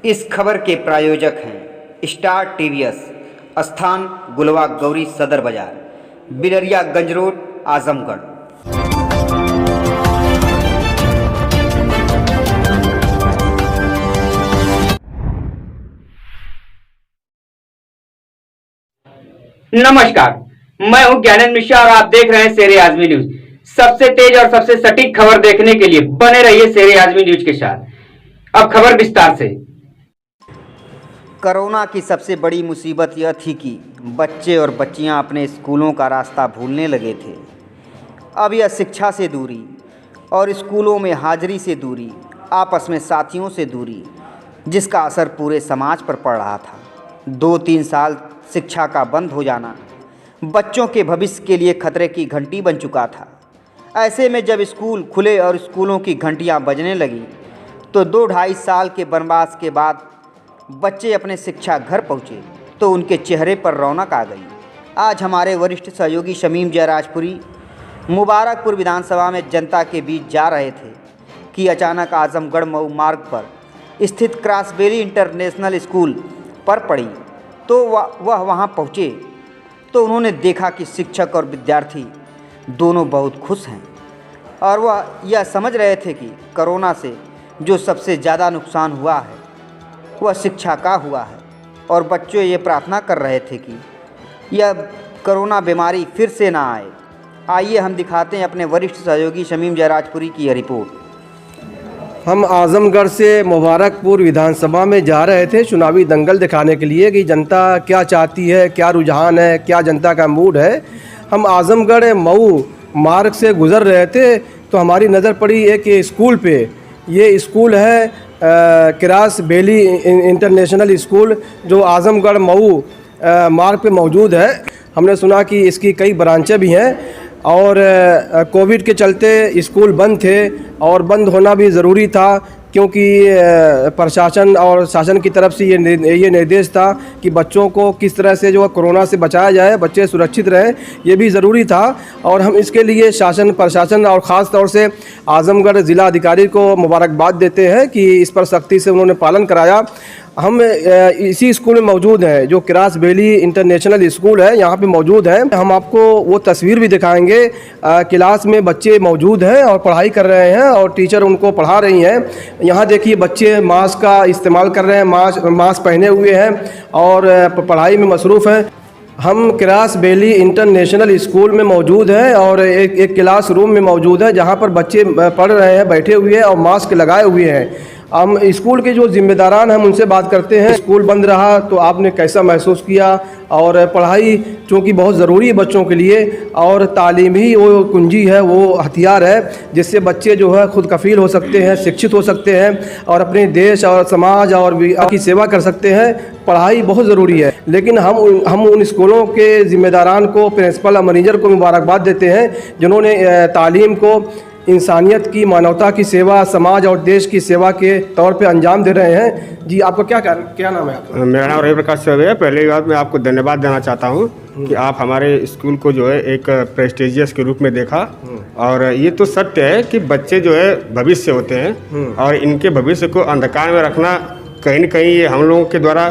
इस खबर के प्रायोजक हैं स्टार टीवीएस, स्थान गुलवा गौरी सदर बाजार, बिलरियागंज रोड, आजमगढ़। नमस्कार, मैं हूं ज्ञानेंद्र मिश्रा और आप देख रहे हैं शेरे आजमी न्यूज। सबसे तेज और सबसे सटीक खबर देखने के लिए बने रहिए शेरे आजमी न्यूज के साथ। अब खबर विस्तार से। कोरोना की सबसे बड़ी मुसीबत यह थी कि बच्चे और बच्चियां अपने स्कूलों का रास्ता भूलने लगे थे। अब यह शिक्षा से दूरी और स्कूलों में हाजिरी से दूरी, आपस में साथियों से दूरी, जिसका असर पूरे समाज पर पड़ रहा था। 2-3 साल शिक्षा का बंद हो जाना बच्चों के भविष्य के लिए खतरे की घंटी बन चुका था। ऐसे में जब स्कूल खुले और स्कूलों की घंटियां बजने लगी तो 2-2.5 साल के वनवास के बाद बच्चे अपने शिक्षा घर पहुँचे तो उनके चेहरे पर रौनक आ गई। आज हमारे वरिष्ठ सहयोगी शमीम जयराजपुरी मुबारकपुर विधानसभा में जनता के बीच जा रहे थे कि अचानक आजमगढ़ मऊ मार्ग पर स्थित क्रॉसबेरी इंटरनेशनल स्कूल पर पड़ी तो वह वहाँ पहुँचे तो उन्होंने देखा कि शिक्षक और विद्यार्थी दोनों बहुत खुश हैं और वह यह समझ रहे थे कि कोरोना से जो सबसे ज़्यादा नुकसान हुआ है वह शिक्षा का हुआ है। और बच्चे ये प्रार्थना कर रहे थे कि यह कोरोना बीमारी फिर से ना आए। आइए हम दिखाते हैं अपने वरिष्ठ सहयोगी शमीम जयराजपुरी की यह रिपोर्ट। हम आजमगढ़ से मुबारकपुर विधानसभा में जा रहे थे चुनावी दंगल दिखाने के लिए कि जनता क्या चाहती है, क्या रुझान है, क्या जनता का मूड है। हम आजमगढ़ मऊ मार्ग से गुज़र रहे थे तो हमारी नज़र पड़ी एक स्कूल पे। ये स्कूल है क्रॉसबेरी इंटरनेशनल स्कूल जो आजमगढ़ मऊ मार्ग पे मौजूद है। हमने सुना कि इसकी कई ब्रांचें भी हैं और कोविड के चलते स्कूल बंद थे और बंद होना भी ज़रूरी था क्योंकि प्रशासन और शासन की तरफ से ये निर्देश था कि बच्चों को किस तरह से जो कोरोना से बचाया जाए, बच्चे सुरक्षित रहें, ये भी ज़रूरी था। और हम इसके लिए शासन, प्रशासन और ख़ास तौर से आजमगढ़ ज़िला अधिकारी को मुबारकबाद देते हैं कि इस पर सख्ती से उन्होंने पालन कराया। हम इसी स्कूल में मौजूद हैं जो क्रॉसबेरी इंटरनेशनल स्कूल है, यहाँ पे मौजूद हैं। हम आपको वो तस्वीर भी दिखाएंगे। क्लास में बच्चे मौजूद हैं और पढ़ाई कर रहे हैं और टीचर उनको पढ़ा रही हैं। यहाँ देखिए बच्चे मास्क का इस्तेमाल कर रहे हैं, मास्क पहने हुए हैं और पढ़ाई में मसरूफ़ हैं। हम क्रॉसबेरी इंटरनेशनल स्कूल में मौजूद हैं और एक क्लास रूम में मौजूद है जहाँ पर बच्चे पढ़ रहे हैं, बैठे हुए हैं और मास्क लगाए हुए हैं। हम स्कूल के जो जिम्मेदारान हैं हम उनसे बात करते हैं। स्कूल बंद रहा तो आपने कैसा महसूस किया? और पढ़ाई चूँकि बहुत ज़रूरी है बच्चों के लिए और तालीम ही वो कुंजी है, वो हथियार है जिससे बच्चे जो है खुद कफ़ील हो सकते हैं, शिक्षित हो सकते हैं और अपने देश और समाज और की सेवा कर सकते हैं। पढ़ाई बहुत ज़रूरी है, लेकिन हम उन स्कूलों के ज़िम्मेदारान को, प्रिंसिपल और मैनेजर को मुबारकबाद देते हैं जिन्होंने तालीम को इंसानियत की, मानवता की सेवा, समाज और देश की सेवा के तौर पे अंजाम दे रहे हैं। जी आपका क्या नाम है आपका? मेरा नाम रवि प्रकाश चौबे है। पहले बात मैं आपको धन्यवाद देना चाहता हूँ कि आप हमारे स्कूल को जो है एक प्रेस्टिजियस के रूप में देखा। और ये तो सत्य है कि बच्चे जो है भविष्य होते हैं और इनके भविष्य को अंधकार में रखना कहीं न कहीं ये हम लोगों के द्वारा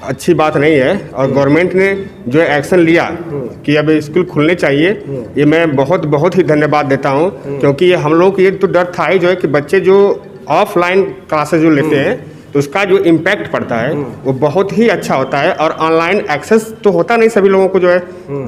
अच्छी बात नहीं है। और गवर्नमेंट ने जो एक्शन लिया कि अब स्कूल खुलने चाहिए, ये मैं बहुत ही धन्यवाद देता हूँ क्योंकि ये हम लोग को ये तो डर था ही जो है कि बच्चे जो ऑफलाइन क्लासेस जो लेते हैं तो उसका जो इम्पैक्ट पड़ता है वो बहुत ही अच्छा होता है और ऑनलाइन एक्सेस तो होता नहीं सभी लोगों को जो है,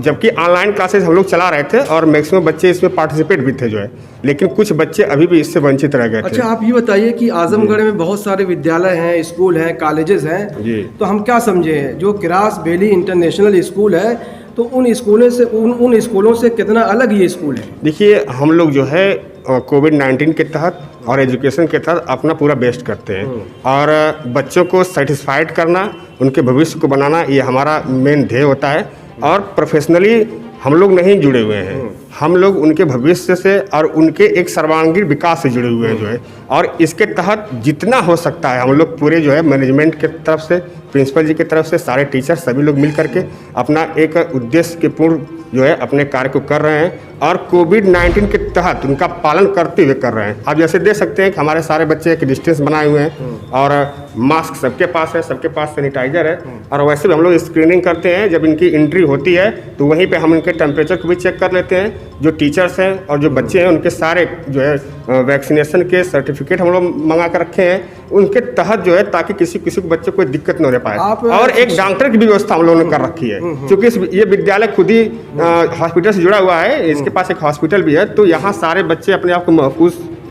जबकि ऑनलाइन क्लासेस हम लोग चला रहे थे और मैक्सिमम बच्चे इसमें पार्टिसिपेट भी थे जो है, लेकिन कुछ बच्चे अभी भी इससे वंचित रह गए थे। अच्छा, आप ये बताइए कि आजमगढ़ में बहुत सारे विद्यालय हैं, स्कूल हैं, कॉलेजेस हैं जी, तो हम क्या समझे जो क्रॉसबेरी इंटरनेशनल स्कूल है तो उन स्कूलों से कितना अलग ये स्कूल है? देखिए, हम लोग जो है कोविड-19 के तहत और एजुकेशन के तहत अपना पूरा बेस्ट करते हैं और बच्चों को सेटिस्फाइड करना, उनके भविष्य को बनाना, ये हमारा मेन ध्येय होता है। और प्रोफेशनली हम लोग नहीं जुड़े हुए हैं हम लोग उनके भविष्य से और उनके एक सर्वांगीण विकास से जुड़े हुए हैं जो है। और इसके तहत जितना हो सकता है हम लोग पूरे जो है मैनेजमेंट के तरफ से, प्रिंसिपल जी की तरफ से, सारे टीचर सभी लोग मिल करके अपना एक उद्देश्य के पूर्ण जो है अपने कार्य को कर रहे हैं और कोविड-19 के तहत उनका पालन करते हुए कर रहे हैं। आप जैसे देख सकते हैं कि हमारे सारे बच्चे एक डिस्टेंस बनाए हुए हैं और मास्क सबके पास है, सबके पास सैनिटाइजर है। और वैसे भी हम लोग स्क्रीनिंग करते हैं, जब इनकी एंट्री होती है तो वहीं पे हम उनके टेम्परेचर को भी चेक कर लेते हैं। जो टीचर्स हैं और जो बच्चे हैं उनके सारे जो है वैक्सीनेशन के सर्टिफिकेट हम लोग मंगा कर रखे हैं उनके तहत जो है, ताकि किसी को बच्चे को कोई दिक्कत न हो पाए। और एक डॉक्टर की भी व्यवस्था हम लोगों ने कर रखी है, क्योंकि ये विद्यालय खुद ही हॉस्पिटल से जुड़ा हुआ है, इसके पास एक हॉस्पिटल भी है, तो यहाँ सारे बच्चे अपने आप को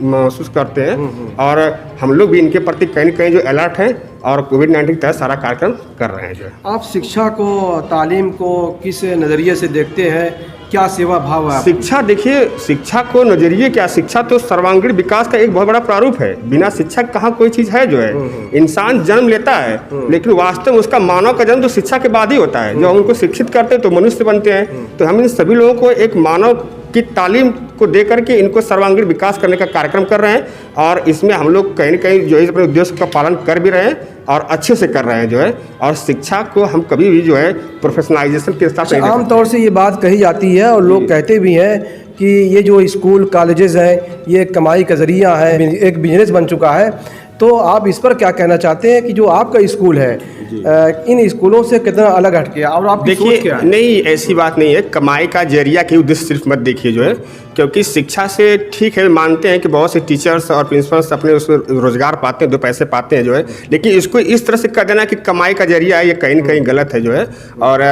महसूस करते हैं। और हम लोग भी इनके प्रति कहीं न कहीं जो अलर्ट हैं और कोविड-19 के तहत सारा कार्यक्रम कर रहे हैं जो है। आप शिक्षा को, तालीम को किस नज़रिए से देखते हैं? क्या सेवा भाव है? शिक्षा, देखिए शिक्षा को नजरिए क्या, शिक्षा तो सर्वांगीण विकास का एक बहुत बड़ा प्रारूप है। बिना शिक्षा कहाँ कोई चीज़ है जो है। इंसान जन्म लेता है लेकिन वास्तव में उसका मानव का जन्म तो शिक्षा के बाद ही होता है। जब हम उनको शिक्षित करते हैं तो मनुष्य बनते हैं। तो हम इन सभी लोगों को एक मानव की तालीम को दे करके इनको सर्वांगीण विकास करने का कार्यक्रम कर रहे हैं और इसमें हम लोग कहीं न कहीं जो है अपने उद्देश्य का पालन कर भी रहे हैं और अच्छे से कर रहे हैं जो है। और शिक्षा को हम कभी भी जो है प्रोफेशनलाइजेशन के साथ नहीं। आमतौर से ये बात कही जाती है और लोग कहते भी हैं कि ये जो स्कूल कॉलेजेस हैं ये कमाई का जरिया है, एक बिजनेस बन चुका है। तो आप इस पर क्या कहना चाहते हैं कि जो आपका स्कूल है इन स्कूलों से कितना अलग हटके? और आप देखिए, नहीं ऐसी बात नहीं है, कमाई का जरिया के उद्देश्य सिर्फ मत देखिए जो है, क्योंकि शिक्षा से ठीक है मानते हैं कि बहुत से टीचर्स और प्रिंसिपल्स अपने उसमें रोजगार पाते हैं, 2 पैसे पाते हैं जो है, लेकिन इसको इस तरह से कर देना कि कमाई का जरिया है, ये कहीं न कहीं गलत है जो है। और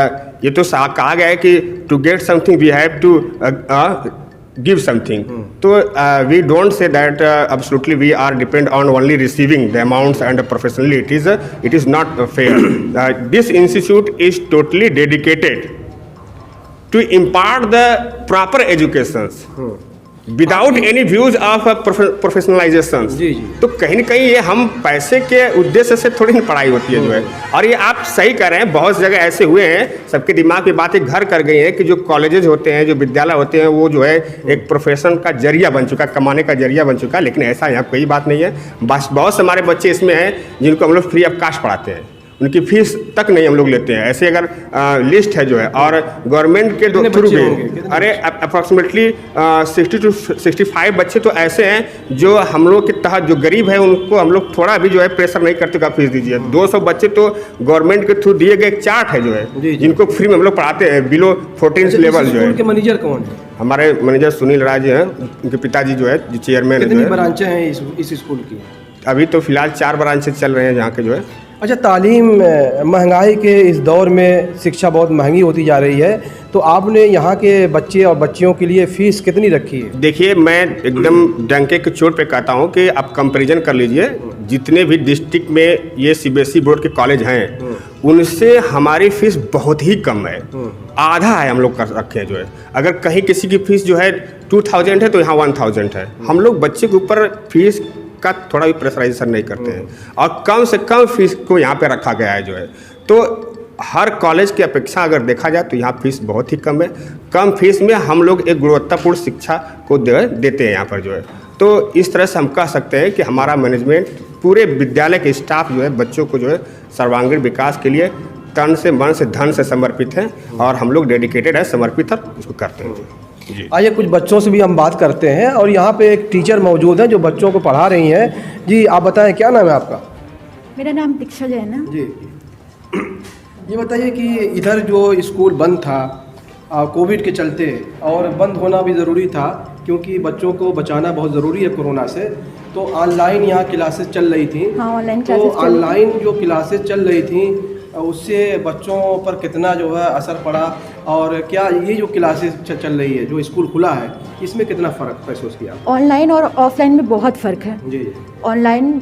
ये तो कहा गया है कि to get something we have to give something. So we don't say that absolutely we are depend on only receiving the amounts and professionally it is not fair. This institute is totally dedicated to impart the proper educations without any views of professionalisation. तो कहीं ना कहीं ये हम पैसे के उद्देश्य से थोड़ी ना पढ़ाई होती है जो है। और ये आप सही कह रहे हैं, बहुत जगह ऐसे हुए हैं, सबके दिमाग में बातें घर कर गई हैं कि जो कॉलेजेस होते हैं, जो विद्यालय होते हैं, वो जो है एक प्रोफेशन का जरिया बन चुका, कमाने का जरिया बन चुका। लेकिन ऐसा यहाँ कोई बात नहीं है। बस बहुत से हमारे बच्चे इसमें हैं जिनको हम लोग फ्री ऑफ कास्ट पढ़ाते हैं, उनकी फीस तक नहीं हम लोग लेते हैं। ऐसे अगर लिस्ट है जो है, और गवर्नमेंट के थ्रू भी अरे अप्रॉक्सीमेटली 60 to 65 बच्चे तो ऐसे हैं जो हम लोग के तहत जो गरीब है उनको हम लोग थोड़ा भी जो है प्रेशर नहीं करते का फीस दीजिए। 200 बच्चे तो गवर्नमेंट के थ्रू दिए गए एक चार्ट है जो है, जिनको फ्री में हम लोग पढ़ाते हैं बिलो 14 लेवल जो है। मैनेजर कौन है? हमारे मैनेजर सुनील राज हैं, उनके पिताजी जो है चेयरमैन है। कितनी ब्रांचें हैं इस स्कूल की? अभी तो फिलहाल 4 ब्रांचेस चल रहे हैं यहाँ के जो है। अच्छा, तालीम महंगाई के इस दौर में शिक्षा बहुत महंगी होती जा रही है, तो आपने यहाँ के बच्चे और बच्चियों के लिए फ़ीस कितनी रखी है? देखिए, मैं एकदम डंके की चोट पे कहता हूँ कि आप कंपैरिजन कर लीजिए, जितने भी डिस्ट्रिक्ट में ये CBSE बोर्ड के कॉलेज हैं उनसे हमारी फ़ीस बहुत ही कम है, आधा है हम लोग कर रखे हैं जो है। अगर कहीं किसी की फ़ीस जो है 2000 है तो यहाँ 1000 है। हम लोग बच्चे के ऊपर फीस का थोड़ा भी प्रेशराइजेशन नहीं करते हैं और कम से कम फीस को यहाँ पे रखा गया है जो है। तो हर कॉलेज की अपेक्षा अगर देखा जाए तो यहाँ फीस बहुत ही कम है। कम फीस में हम लोग एक गुणवत्तापूर्ण शिक्षा को देते हैं यहाँ पर जो है। तो इस तरह से हम कह सकते हैं कि हमारा मैनेजमेंट, पूरे विद्यालय के स्टाफ जो है बच्चों को जो है सर्वांगीण विकास के लिए तन से, मन से, धन से समर्पित हैं और हम लोग डेडिकेटेड है, समर्पित है, उसको करते हैं। आइए कुछ बच्चों से भी हम बात करते हैं और यहाँ पे एक टीचर मौजूद है जो बच्चों को पढ़ा रही हैं। जी, आप बताएं क्या नाम है आपका? मेरा नाम दीक्षा जैन है। जी, ये बताइए कि इधर जो स्कूल बंद था कोविड के चलते, और बंद होना भी ज़रूरी था क्योंकि बच्चों को बचाना बहुत ज़रूरी है कोरोना से, तो ऑनलाइन यहाँ क्लासेस चल रही थी। हाँ, ऑनलाइन तो ऑनलाइन जो क्लासेस चल रही थी उससे बच्चों पर कितना जो है असर पड़ा, और क्या ये जो क्लासेस चल रही है, जो स्कूल खुला है, इसमें कितना फ़र्क महसूस किया? ऑनलाइन और ऑफलाइन में बहुत फ़र्क है। जी, ऑनलाइन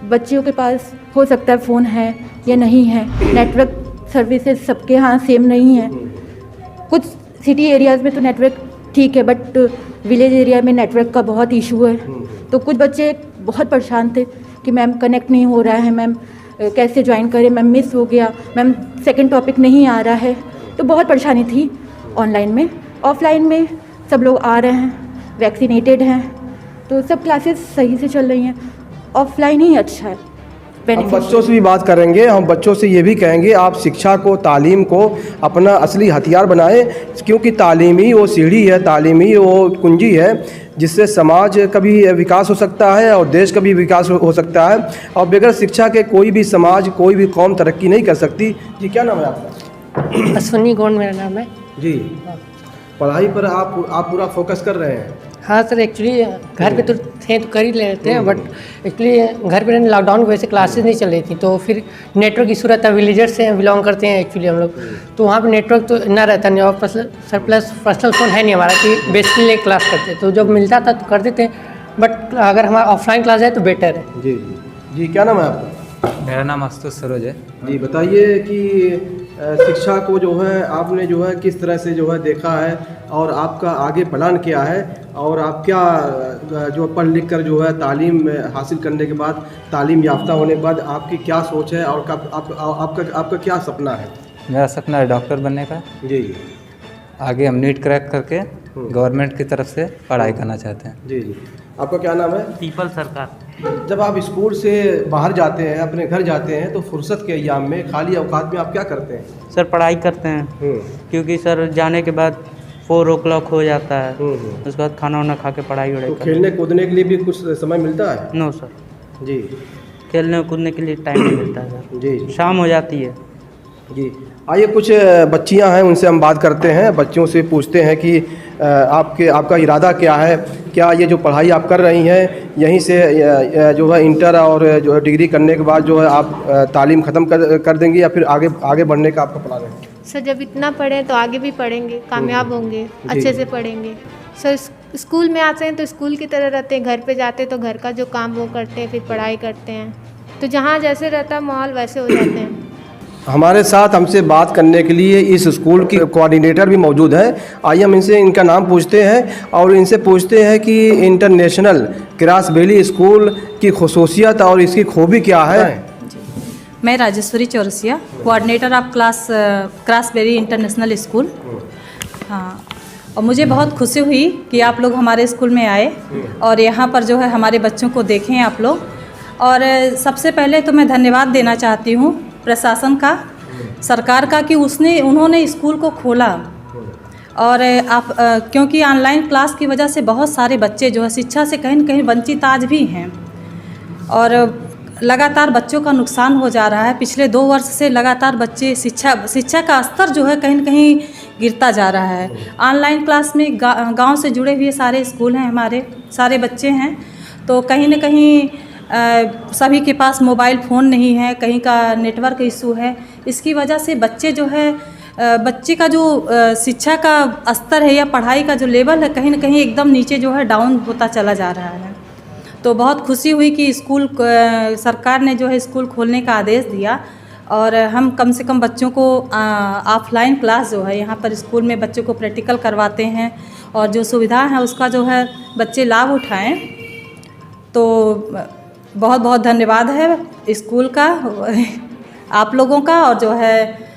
बच्चियों के पास हो सकता है फ़ोन है या नहीं है, नेटवर्क सर्विसेज सबके यहाँ सेम नहीं है। कुछ सिटी एरियाज़ में तो नेटवर्क ठीक है, बट विलेज एरिया में नेटवर्क का बहुत इशू है। तो कुछ बच्चे बहुत परेशान थे कि मैम कनेक्ट नहीं हो रहा है, मैम कैसे ज्वाइन करें, मैम मिस हो गया, मैम सेकंड टॉपिक नहीं आ रहा है। तो बहुत परेशानी थी ऑनलाइन में। ऑफलाइन में सब लोग आ रहे हैं, वैक्सीनेटेड हैं, तो सब क्लासेस सही से चल रही हैं। ऑफलाइन ही अच्छा है, हम बेनिफिशियल। बच्चों से भी बात करेंगे, हम बच्चों से ये भी कहेंगे आप शिक्षा को, तालीम को अपना असली हथियार बनाएं, क्योंकि तालीम ही वो सीढ़ी है, तालीम ही वो कुंजी है जिससे समाज का भी विकास हो सकता है और देश का भी विकास हो सकता है। और बगैर शिक्षा के कोई भी समाज, कोई भी कौम तरक्की नहीं कर सकती। जी, क्या नाम है आपका? अश्विनी गौंड मेरा नाम है। जी, पढ़ाई पर आप पूरा फोकस कर रहे हैं? हाँ सर, एक्चुअली घर पे तो थे तो कर ही लेते हैं, बट एक्चुअली घर पे लॉकडाउन की वजह से क्लासेस नहीं चल रही थी, तो फिर नेटवर्क इशू रहता है। विलेजर्स से बिलोंग करते हैं एक्चुअली हम लोग, तो वहाँ पे नेटवर्क तो ना रहता नहीं, और प्लस पर्सनल फ़ोन है नहीं हमारा कि बेसिकली क्लास करते, तो जब मिलता था तो कर देते हैं, बट अगर हमारा ऑफलाइन क्लास है तो बेटर है। जी जी, क्या नाम है आपका? मेरा नाम आशुतोष सरोज है। जी, बताइए कि शिक्षा को जो है आपने जो है किस तरह से जो है देखा है और आपका आगे प्लान क्या है, और आप क्या जो पढ़ लिख कर जो है तालीम हासिल करने के बाद, तालीम याफ्ता होने के बाद आपकी क्या सोच है और आपका क्या सपना है? मेरा सपना है डॉक्टर बनने का। जी आगे हम नीट क्रैक करके गवर्नमेंट की तरफ से पढ़ाई करना चाहते हैं। जी जी, आपका क्या नाम है? पीपल सरकार। जब आप स्कूल से बाहर जाते हैं, अपने घर जाते हैं, तो फुर्सत के अय्याम में, खाली अवकात में आप क्या करते हैं? सर पढ़ाई करते हैं, क्योंकि सर जाने के बाद 4 o'clock हो जाता है, उसके बाद खाना वाना खा के पढ़ाई तो वढ़ाई खेलने कूदने के लिए भी कुछ समय मिलता है? नो सर, जी खेलने कूदने के लिए टाइम नहीं मिलता है सर, जी शाम हो जाती है। जी, आइए कुछ बच्चियां हैं, उनसे हम बात करते हैं। बच्चों से पूछते हैं कि आपका इरादा क्या है, क्या ये जो पढ़ाई आप कर रही हैं यहीं से जो है इंटर और जो है डिग्री करने के बाद जो है आप तालीम ख़त्म कर देंगी, या फिर आगे बढ़ने का आपका प्लान है? सर जब इतना पढ़ें तो आगे भी पढ़ेंगे, कामयाब होंगे, अच्छे से पढ़ेंगे। सर स्कूल में आते हैं तो स्कूल की तरह रहते हैं, घर पे जाते हैं तो घर का जो काम वो करते हैं, फिर पढ़ाई करते हैं, तो जहाँ जैसे रहता है माहौल वैसे हो जाते हैं। हमारे साथ हमसे बात करने के लिए इस स्कूल की कोऑर्डिनेटर भी मौजूद है। आइए हम इनसे इनका नाम पूछते हैं और इनसे पूछते हैं कि इंटरनेशनल क्रासबेली स्कूल की खसूसियत और इसकी खूबी क्या है। मैं Rajeshwari Chaurasia, coordinator of Crossbelly international school. हाँ, और मुझे बहुत खुशी हुई कि आप लोग हमारे स्कूल में आए और यहाँ पर जो है हमारे बच्चों को देखें आप लोग। और सबसे पहले तो मैं धन्यवाद देना चाहती हूँ प्रशासन का, सरकार का, कि उन्होंने स्कूल को खोला। और क्योंकि ऑनलाइन क्लास की वजह से बहुत सारे बच्चे जो है शिक्षा से कहीं न कहीं वंचित आज भी हैं, और लगातार बच्चों का नुकसान हो जा रहा है। पिछले 2 वर्ष से लगातार बच्चे शिक्षा का स्तर जो है कहीं न कहीं गिरता जा रहा है। ऑनलाइन क्लास में गांव से जुड़े हुए सारे स्कूल हैं, हमारे सारे बच्चे हैं, तो कहीं न कहीं सभी के पास मोबाइल फ़ोन नहीं है, कहीं का नेटवर्क इशू है। इसकी वजह से बच्चे जो है बच्चे का जो शिक्षा का स्तर है या पढ़ाई का जो लेवल है कहीं न कहीं एकदम नीचे जो है डाउन होता चला जा रहा है। तो बहुत खुशी हुई कि सरकार ने जो है स्कूल खोलने का आदेश दिया, और हम कम से कम बच्चों को ऑफलाइन क्लास जो है यहाँ पर स्कूल में बच्चों को प्रैक्टिकल करवाते हैं, और जो सुविधा है उसका जो है बच्चे लाभ उठाएं। तो बहुत बहुत धन्यवाद है स्कूल का, आप लोगों का, और जो है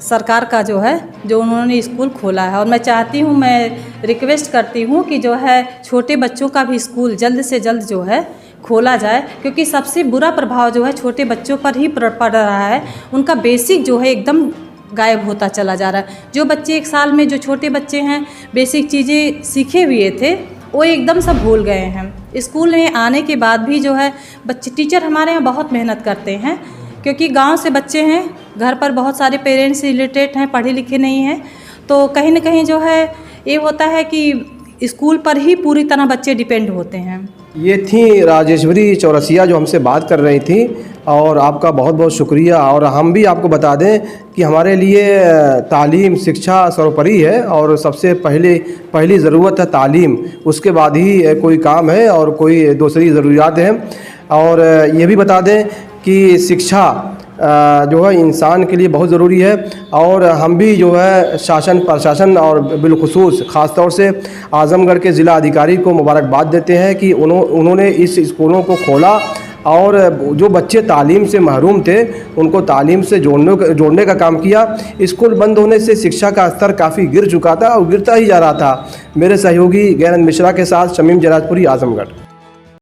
सरकार का जो है जो उन्होंने स्कूल खोला है। और मैं चाहती हूँ, मैं रिक्वेस्ट करती हूँ कि जो है छोटे बच्चों का भी स्कूल जल्द से जल्द जो है खोला जाए, क्योंकि सबसे बुरा प्रभाव जो है छोटे बच्चों पर ही पड़ रहा है। उनका बेसिक जो है एकदम गायब होता चला जा रहा है। जो बच्चे 1 साल में, जो छोटे बच्चे हैं, बेसिक चीज़ें सीखे हुए थे वो एकदम सब भूल गए हैं। स्कूल में आने के बाद भी जो है बच्चे, टीचर हमारे यहाँ बहुत मेहनत करते हैं, क्योंकि गांव से बच्चे हैं, घर पर बहुत सारे पेरेंट्स इलिटरेट हैं, पढ़े लिखे नहीं हैं, तो कहीं न कहीं जो है ये होता है कि स्कूल पर ही पूरी तरह बच्चे डिपेंड होते हैं। ये थी राजेश्वरी चौरसिया जो हमसे बात कर रही थी, और आपका बहुत बहुत शुक्रिया। और हम भी आपको बता दें कि हमारे लिए तालीम, शिक्षा सर्वोपरि है, और सबसे पहली ज़रूरत है तालीम, उसके बाद ही कोई काम है और कोई दूसरी ज़रूरियात हैं। और ये भी बता दें कि शिक्षा जो है इंसान के लिए बहुत ज़रूरी है, और हम भी जो है शासन, प्रशासन और बिलखुसूस ख़ास तौर से आज़मगढ़ के ज़िला अधिकारी को मुबारकबाद देते हैं कि उन्होंने इस स्कूलों को खोला और जो बच्चे तालीम से महरूम थे उनको तालीम से जोड़ने का काम किया। स्कूल बंद होने से शिक्षा का स्तर काफ़ी गिर चुका था और गिरता ही जा रहा था। मेरे सहयोगी गैरन मिश्रा के साथ शमीम जराजपुरी, आजमगढ़।